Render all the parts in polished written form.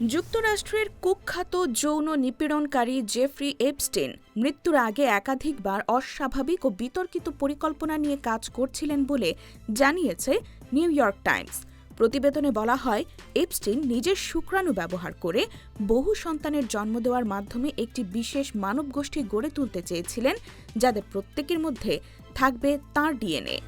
যুক্তরাষ্ট্রের কুখ্যাত যৌন নিপীড়নকারী জেফ্রি এপস্টিন মৃত্যুর আগে একাধিকবার অস্বাভাবিক ও বিতর্কিত পরিকল্পনা নিয়ে কাজ করছিলেন বলে জানিয়েছে নিউ ইয়র্ক টাইমস। প্রতিবেদনে বলা হয়, এপস্টিন নিজের শুক্রাণু ব্যবহার করে বহু সন্তানের জন্ম দেওয়ার মাধ্যমে একটি বিশেষ মানবগোষ্ঠী গড়ে তুলতে চেয়েছিলেন, যাদের প্রত্যেকের মধ্যে থাকবে তাঁর ডিএনএ।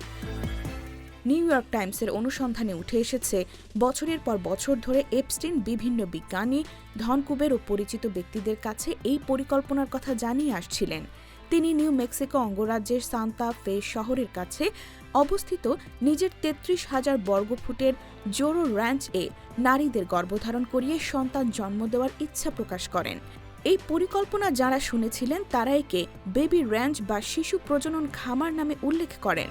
নিউ ইয়র্ক টাইমসের অনুসন্ধানে উঠে এসেছে, বছরের পর বছর ধরে এপস্টিন বিভিন্ন বিজ্ঞানী, ধনকুবের ও পরিচিত ব্যক্তিদের কাছে এই পরিকল্পনার কথা জানিয়ে আসছিলেন। তিনি নিউ মেক্সিকো অঙ্গরাজ্যের সান্তা ফে শহরের কাছে অবস্থিত নিজের ৩৩,০০০ বর্গফুটের জোরো র্যাঞ্চ-এ নারীদের গর্ভধারণ করিয়ে সন্তান জন্ম দেওয়ার ইচ্ছা প্রকাশ করেন। এই পরিকল্পনা যাঁরা শুনেছিলেন তারা একে বেবি র্যাঞ্চ বা শিশু প্রজনন খামার নামে উল্লেখ করেন।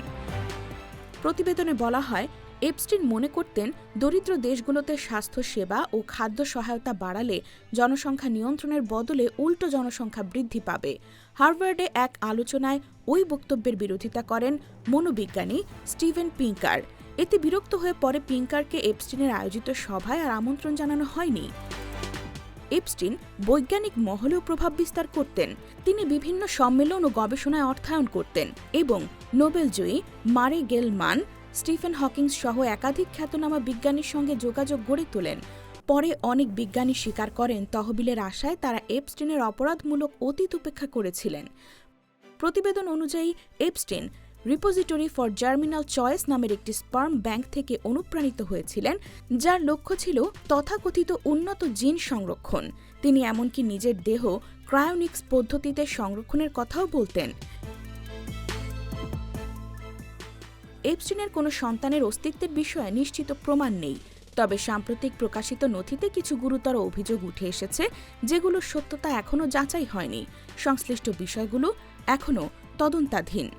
প্রতিবেদনে বলা হয়, এপস্টিন মনে করতেন দরিদ্র দেশগুলোতে স্বাস্থ্য সেবা ও খাদ্য সহায়তা বাড়ালে জনসংখ্যা নিয়ন্ত্রণের বদলে উল্টো জনসংখ্যা বৃদ্ধি পাবে। হার্ভার্ডে এক আলোচনায় ওই বক্তব্যের বিরোধিতা করেন মনোবিজ্ঞানী স্টিভেন পিঙ্কার। এতে বিরক্ত হয়ে পরে পিঙ্কারকে এপস্টিনের আয়োজিত সভায় আর আমন্ত্রণ জানানো হয়নি। এপস্টিন বৈজ্ঞানিক মহলেও প্রভাব বিস্তার করতেন। তিনি বিভিন্ন সম্মেলন ও গবেষণায় অর্থায়ন করতেন এবং নোবেলজয়ী মারে গেল-মান, স্টিফেন হকিংস সহ একাধিক খ্যাতনামা বিজ্ঞানীর সঙ্গে যোগাযোগ গড়ে তোলেন। পরে অনেক বিজ্ঞানী স্বীকার করেন তহবিলের আশায় তারা এপস্টিনের অপরাধমূলক অতীত উপেক্ষা করেছিলেন। প্রতিবেদন অনুযায়ী Epstein repository for germinal choice নামের একটি স্পার্ম ব্যাংক থেকে অনুপ্রাণিত হয়েছিলেন, যার লক্ষ্য ছিল তথাকথিত উন্নত জিন সংরক্ষণ। তিনি এমনকি নিজের দেহ ক্রায়োনিক্স পদ্ধতিতে সংরক্ষণের কথাও বলতেন। এপস্টিনের কোনো সন্তানের অস্তিত্বের বিষয়ে নিশ্চিত প্রমাণ নেই, তবে সাম্প্রতিক প্রকাশিত নথিতে কিছু গুরুতর অভিযোগ উঠে এসেছে, যেগুলোর সত্যতা এখনও যাচাই হয়নি। সংশ্লিষ্ট বিষয়গুলো এখনও তদন্তাধীন।